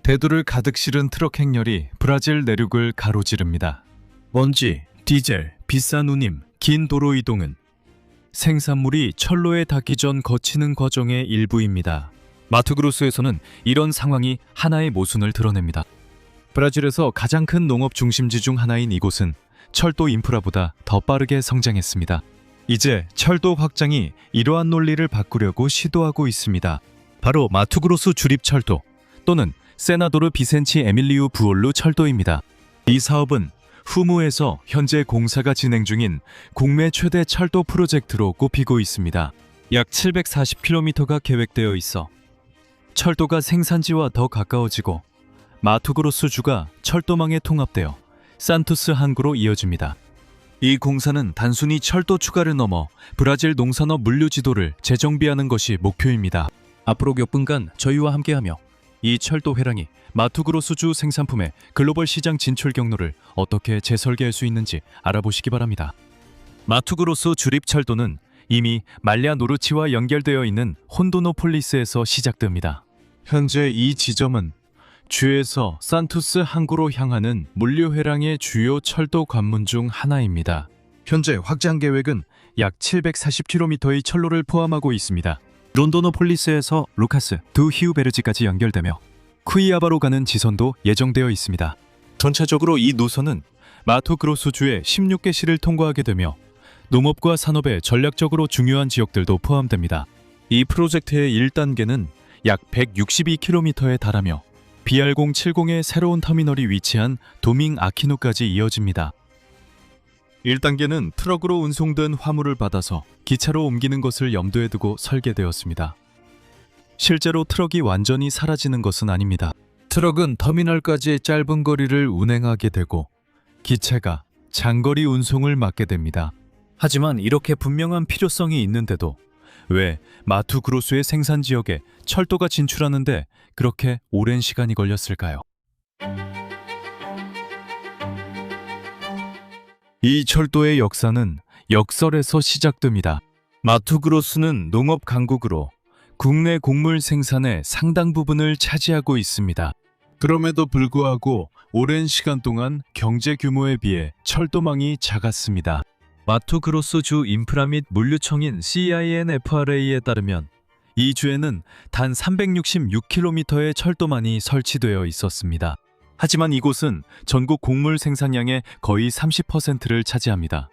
배두를 가득 실은 트럭 행렬이 브라질 내륙을 가로지릅니다. 먼지, 디젤, 비싼 운임, 긴 도로 이동은 생산물이 철로에 닿기 전 거치는 과정의 일부입니다. 마토그로스에서는 이런 상황이 하나의 모순을 드러냅니다. 브라질에서 가장 큰 농업 중심지 중 하나인 이곳은 철도 인프라보다 더 빠르게 성장했습니다. 이제 철도 확장이 이러한 논리를 바꾸려고 시도하고 있습니다. 바로 마토그로스 주립철도 또는 세나도르 비센치 에밀리우 부올루 철도입니다. 이 사업은 후무에서 현재 공사가 진행 중인 국내 최대 철도 프로젝트로 꼽히고 있습니다. 약 740km가 계획되어 있어 철도가 생산지와 더 가까워지고 마토그로스 주가 철도망에 통합되어 산투스 항구로 이어집니다. 이 공사는 단순히 철도 추가를 넘어 브라질 농산업 물류 지도를 재정비하는 것이 목표입니다. 앞으로 몇 분간 저희와 함께하며 이 철도 회랑이 마토그로스주 생산품의 글로벌 시장 진출 경로를 어떻게 재설계할 수 있는지 알아보시기 바랍니다. 마토그로스 주립철도는 이미 말랴노르치와 연결되어 있는 혼도노폴리스에서 시작됩니다. 현재 이 지점은 주에서 산투스 항구로 향하는 물류 회랑의 주요 철도 관문 중 하나입니다. 현재 확장 계획은 약 740km의 철로를 포함하고 있습니다. 론도노폴리스에서 루카스 두 히우베르지까지 연결되며 쿠이아바로 가는 지선도 예정되어 있습니다. 전체적으로 이 노선은 마토그로스주의 16개 시를 통과하게 되며 농업과 산업에 전략적으로 중요한 지역들도 포함됩니다. 이 프로젝트의 1단계는 약 162km에 달하며 BR070의 새로운 터미널이 위치한 도밍 아키노까지 이어집니다. 1단계는 트럭으로 운송된 화물을 받아서 기차로 옮기는 것을 염두에 두고 설계되었습니다. 실제로 트럭이 완전히 사라지는 것은 아닙니다. 트럭은 터미널까지의 짧은 거리를 운행하게 되고 기차가 장거리 운송을 맡게 됩니다. 하지만 이렇게 분명한 필요성이 있는데도 왜 마토그로스의 생산 지역에 철도가 진출하는데 그렇게 오랜 시간이 걸렸을까요? 이 철도의 역사는 역설에서 시작됩니다. 마토그로스는 농업 강국으로 국내 곡물 생산의 상당 부분을 차지하고 있습니다. 그럼에도 불구하고 오랜 시간 동안 경제 규모에 비해 철도망이 작았습니다. 마토그로스 주 인프라 및 물류청인 CINFRA에 따르면 이 주에는 단 366km의 철도만이 설치되어 있었습니다. 하지만 이곳은 전국 곡물 생산량의 거의 30%를 차지합니다.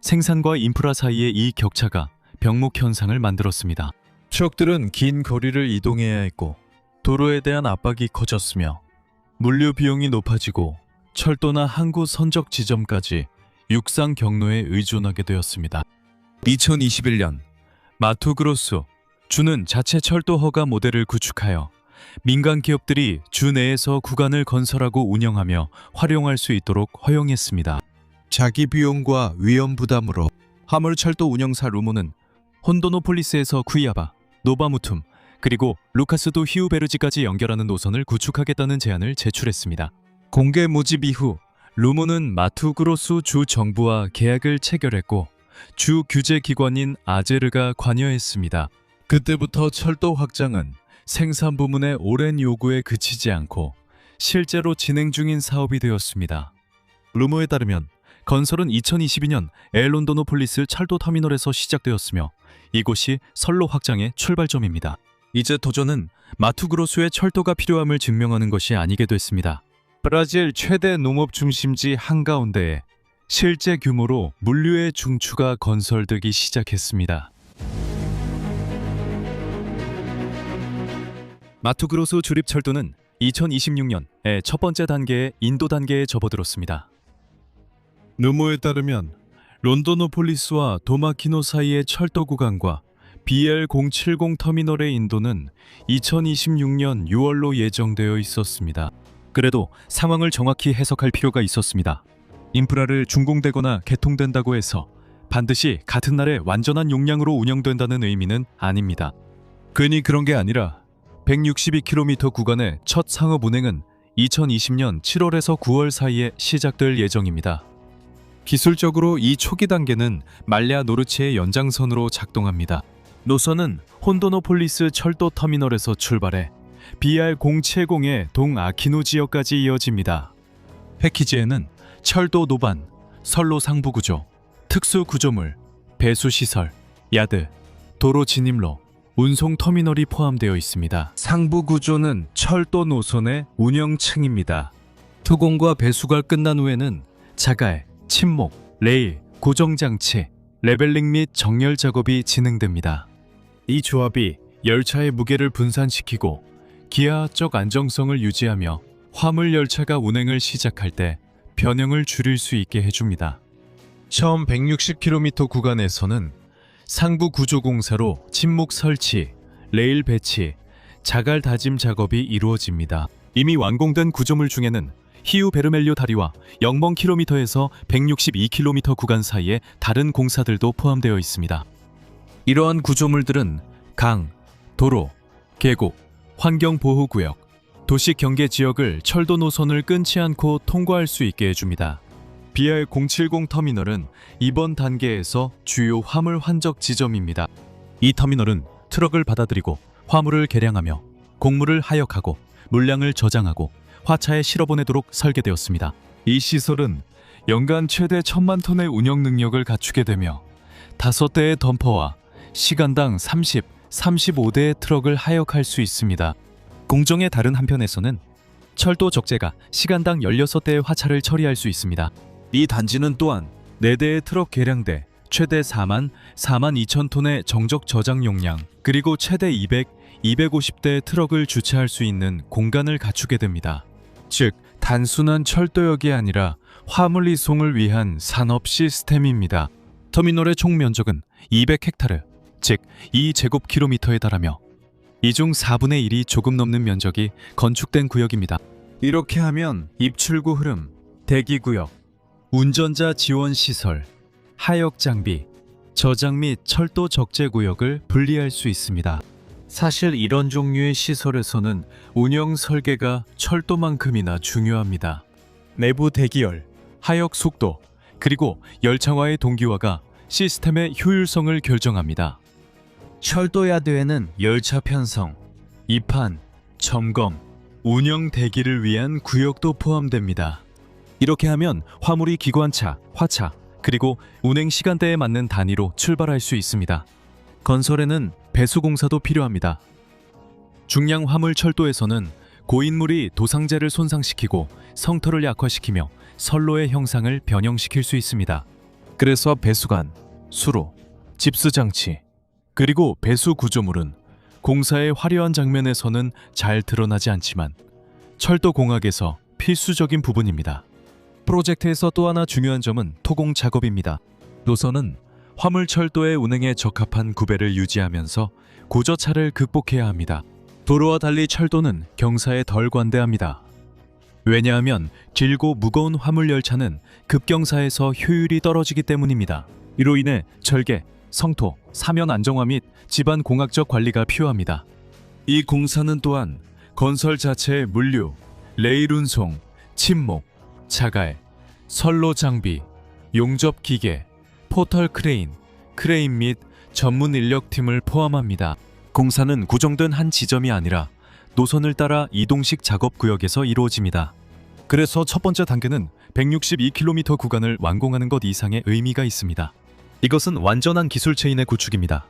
생산과 인프라 사이의 이 격차가 병목 현상을 만들었습니다. 트럭들은 긴 거리를 이동해야 했고 도로에 대한 압박이 커졌으며 물류 비용이 높아지고 철도나 항구 선적 지점까지 육상 경로에 의존하게 되었습니다. 2021년 마토그로스 주는 자체 철도 허가 모델을 구축하여 민간 기업들이 주 내에서 구간을 건설하고 운영하며 활용할 수 있도록 허용했습니다. 자기 비용과 위험 부담으로 화물철도 운영사 루모는 혼도노폴리스에서 쿠이아바, 노바무툼, 그리고 루카스도 히우베르지까지 연결하는 노선을 구축하겠다는 제안을 제출했습니다. 공개 모집 이후 루모는 마토그로스 주 정부와 계약을 체결했고 주 규제 기관인 아제르가 관여했습니다. 그때부터 철도 확장은 생산 부문의 오랜 요구에 그치지 않고 실제로 진행 중인 사업이 되었습니다. 루모에 따르면 건설은 2022년 엘론도노폴리스 철도 터미널에서 시작되었으며 이곳이 선로 확장의 출발점입니다. 이제 도전은 마토그로스의 철도가 필요함을 증명하는 것이 아니게 됐습니다. 브라질 최대 농업 중심지 한가운데에 실제 규모로 물류의 중추가 건설되기 시작했습니다. 마토그로스 주립철도는 2026년의 첫 번째 단계의 인도 단계에 접어들었습니다. 루모에 따르면 론도노폴리스와 도마키노 사이의 철도 구간과 BL070 터미널의 인도는 2026년 6월로 예정되어 있었습니다. 그래도 상황을 정확히 해석할 필요가 있었습니다. 인프라를 준공되거나 개통된다고 해서 반드시 같은 날에 완전한 용량으로 운영된다는 의미는 아닙니다. 괜히 그런 게 아니라 162km 구간의 첫 상업 운행은 2020년 7월에서 9월 사이에 시작될 예정입니다. 기술적으로 이 초기 단계는 말랴노르치의 연장선으로 작동합니다. 노선은 혼도노폴리스 철도 터미널에서 출발해 BR070의 동아키노 지역까지 이어집니다. 패키지에는 철도 노반, 선로 상부 구조, 특수 구조물, 배수 시설, 야드, 도로 진입로, 운송 터미널이 포함되어 있습니다. 상부 구조는 철도 노선의 운영층입니다. 투공과 배수가 끝난 후에는 자갈, 침목, 레일, 고정장치, 레벨링 및 정렬 작업이 진행됩니다. 이 조합이 열차의 무게를 분산시키고 기하학적 안정성을 유지하며 화물 열차가 운행을 시작할 때 변형을 줄일 수 있게 해줍니다. 처음 160km 구간에서는 상부 구조 공사로 침목 설치, 레일 배치, 자갈 다짐 작업이 이루어집니다. 이미 완공된 구조물 중에는 히우 베르멜리오 다리와 영번 킬로미터에서 162km 구간 사이에 다른 공사들도 포함되어 있습니다. 이러한 구조물들은 강, 도로, 계곡, 환경보호구역, 도시 경계 지역을 철도 노선을 끊지 않고 통과할 수 있게 해줍니다. BR070 터미널은 이번 단계에서 주요 화물 환적 지점입니다. 이 터미널은 트럭을 받아들이고 화물을 계량하며 곡물을 하역하고 물량을 저장하고 화차에 실어보내도록 설계되었습니다. 이 시설은 연간 최대 1000만 톤의 운영 능력을 갖추게 되며 5대의 덤퍼와 시간당 30, 35대의 트럭을 하역할 수 있습니다. 공정의 다른 한편에서는 철도 적재가 시간당 16대의 화차를 처리할 수 있습니다. 이 단지는 또한 4대의 트럭 계량대, 최대 4만 2천 톤의 정적 저장 용량, 그리고 최대 200, 250대의 트럭을 주차할 수 있는 공간을 갖추게 됩니다. 즉, 단순한 철도역이 아니라 화물 이송을 위한 산업 시스템입니다. 터미널의 총 면적은 200헥타르, 즉 2제곱킬로미터에 달하며 이 중 4분의 1이 조금 넘는 면적이 건축된 구역입니다. 이렇게 하면 입출구 흐름, 대기구역, 운전자 지원 시설, 하역 장비, 저장 및 철도 적재 구역을 분리할 수 있습니다. 사실 이런 종류의 시설에서는 운영 설계가 철도만큼이나 중요합니다. 내부 대기열, 하역 속도, 그리고 열차와의 동기화가 시스템의 효율성을 결정합니다. 철도야드에는 열차 편성, 입판, 점검, 운영 대기를 위한 구역도 포함됩니다. 이렇게 하면 화물이 기관차, 화차, 그리고 운행 시간대에 맞는 단위로 출발할 수 있습니다. 건설에는 배수 공사도 필요합니다. 중량 화물 철도에서는 고인물이 도상재를 손상시키고 성터를 약화시키며 선로의 형상을 변형시킬 수 있습니다. 그래서 배수관, 수로, 집수장치, 그리고 배수 구조물은 공사의 화려한 장면에서는 잘 드러나지 않지만 철도공학에서 필수적인 부분입니다. 프로젝트에서 또 하나 중요한 점은 토공 작업입니다. 노선은 화물철도의 운행에 적합한 구배를 유지하면서 고저차를 극복해야 합니다. 도로와 달리 철도는 경사에 덜 관대합니다. 왜냐하면 길고 무거운 화물열차는 급경사에서 효율이 떨어지기 때문입니다. 이로 인해 절개, 성토, 사면 안정화 및 집안 공학적 관리가 필요합니다. 이 공사는 또한 건설 자체의 물류, 레일 운송, 침목, 자갈, 선로 장비, 용접 기계, 포털 크레인, 크레인 및 전문 인력팀을 포함합니다. 공사는 고정된 한 지점이 아니라 노선을 따라 이동식 작업 구역에서 이루어집니다. 그래서 첫 번째 단계는 162km 구간을 완공하는 것 이상의 의미가 있습니다. 이것은 완전한 기술 체인의 구축입니다.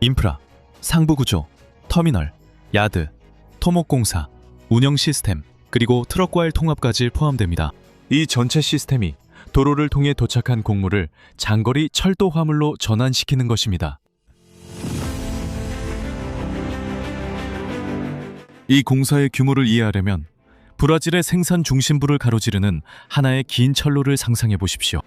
인프라, 상부 구조, 터미널, 야드, 토목공사, 운영 시스템, 그리고 트럭과의 통합까지 포함됩니다. 이 전체 시스템이 도로를 통해 도착한 곡물을 장거리 철도 화물로 전환시키는 것입니다. 이 공사의 규모를 이해하려면 브라질의 생산 중심부를 가로지르는 하나의 긴 철로를 상상해 보십시오.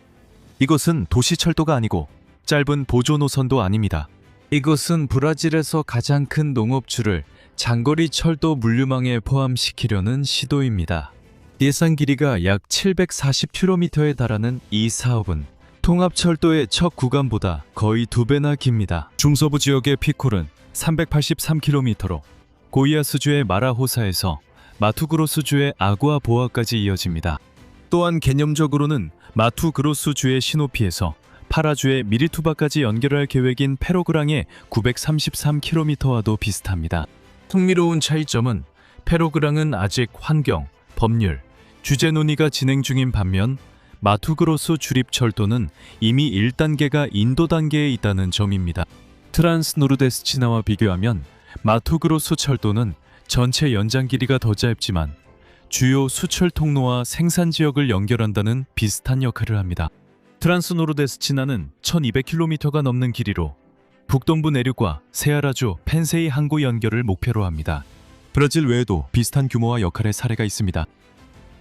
이것은 도시 철도가 아니고 짧은 보조 노선도 아닙니다. 이것은 브라질에서 가장 큰 농업주를 장거리 철도 물류망에 포함시키려는 시도입니다. 예상 길이가 약 740km에 달하는 이 사업은 통합철도의 첫 구간보다 거의 2배나 깁니다. 중서부 지역의 피콜은 383km로 고이아스주의 마라호사에서 마투그로스주의 아구아보아까지 이어집니다. 또한 개념적으로는 마투그로스주의 시노피에서 파라주의 미리투바까지 연결할 계획인 페로그랑의 933km와도 비슷합니다. 흥미로운 차이점은 페로그랑은 아직 환경, 법률, 주제 논의가 진행 중인 반면 마투그로스 주립철도는 이미 1단계가 인도 단계에 있다는 점입니다. 트란스노르데스치나와 비교하면 마투그로스 철도는 전체 연장 길이가 더 짧지만 주요 수출 통로와 생산 지역을 연결한다는 비슷한 역할을 합니다. 트란스노르데스치나는 1200km가 넘는 길이로 북동부 내륙과 세아라주 펜세이 항구 연결을 목표로 합니다. 브라질 외에도 비슷한 규모와 역할의 사례가 있습니다.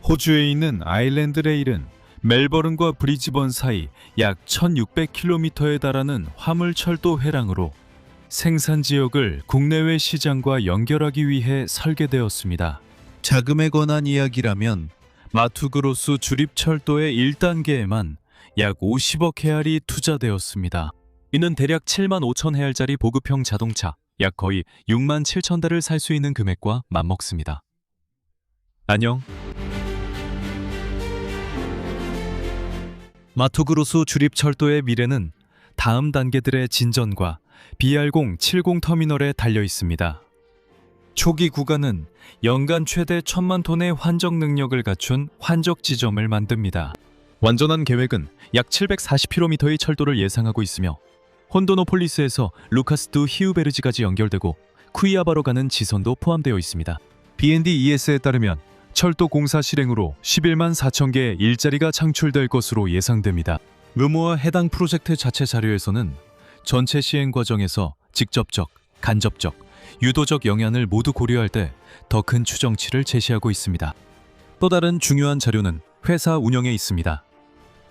호주에 있는 아일랜드 레일은 멜버른과 브리즈번 사이 약 1600km에 달하는 화물철도 회랑으로 생산 지역을 국내외 시장과 연결하기 위해 설계되었습니다. 자금에 관한 이야기라면 마투그로스 주립철도의 1단계에만 약 50억 헤알이 투자되었습니다. 이는 대략 7만 5천 헤알짜리 보급형 자동차 약 거의 6만 7천 대를 살 수 있는 금액과 맞먹습니다. 안녕. 마투그로스 주립철도의 미래는 다음 단계들의 진전과 BR070 터미널에 달려 있습니다. 초기 구간은 연간 최대 1000만 톤의 환적 능력을 갖춘 환적 지점을 만듭니다. 완전한 계획은 약 740km의 철도를 예상하고 있으며 혼도노폴리스에서 루카스 두 히우베르지까지 연결되고 쿠이아바로 가는 지선도 포함되어 있습니다. BND-ES에 따르면 철도 공사 실행으로 11만 4천 개의 일자리가 창출될 것으로 예상됩니다. 의무와 해당 프로젝트 자체 자료에서는 전체 시행 과정에서 직접적, 간접적, 유도적 영향을 모두 고려할 때 더 큰 추정치를 제시하고 있습니다. 또 다른 중요한 자료는 회사 운영에 있습니다.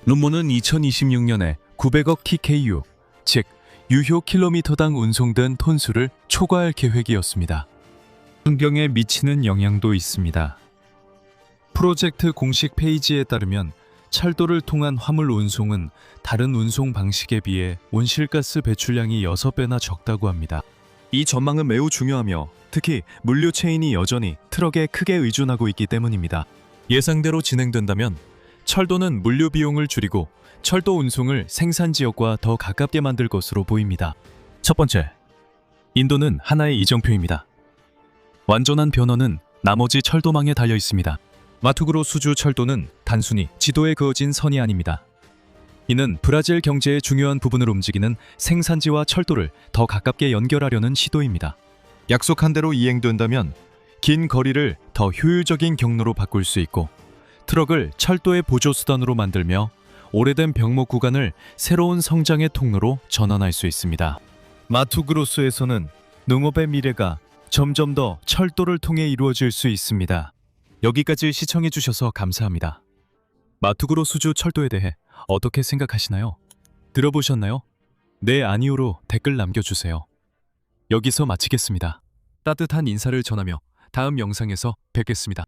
룸모는 2026년에 900억 TKU, 즉 유효 킬로미터당 운송된 톤수를 초과할 계획이었습니다. 환경에 미치는 영향도 있습니다. 프로젝트 공식 페이지에 따르면 철도를 통한 화물 운송은 다른 운송 방식에 비해 온실가스 배출량이 6배나 적다고 합니다. 이 전망은 매우 중요하며 특히 물류 체인이 여전히 트럭에 크게 의존하고 있기 때문입니다. 예상대로 진행된다면 철도는 물류 비용을 줄이고 철도 운송을 생산 지역과 더 가깝게 만들 것으로 보입니다. 첫 번째, 인도는 하나의 이정표입니다. 완전한 변화는 나머지 철도망에 달려 있습니다. 마투그로스주 철도는 단순히 지도에 그어진 선이 아닙니다. 이는 브라질 경제의 중요한 부분을 움직이는 생산지와 철도를 더 가깝게 연결하려는 시도입니다. 약속한 대로 이행된다면 긴 거리를 더 효율적인 경로로 바꿀 수 있고 트럭을 철도의 보조수단으로 만들며 오래된 병목 구간을 새로운 성장의 통로로 전환할 수 있습니다. 마투그로스에서는 농업의 미래가 점점 더 철도를 통해 이루어질 수 있습니다. 여기까지 시청해주셔서 감사합니다. 마투그로스주 철도에 대해 어떻게 생각하시나요? 들어보셨나요? 네, 아니오로 댓글 남겨주세요. 여기서 마치겠습니다. 따뜻한 인사를 전하며 다음 영상에서 뵙겠습니다.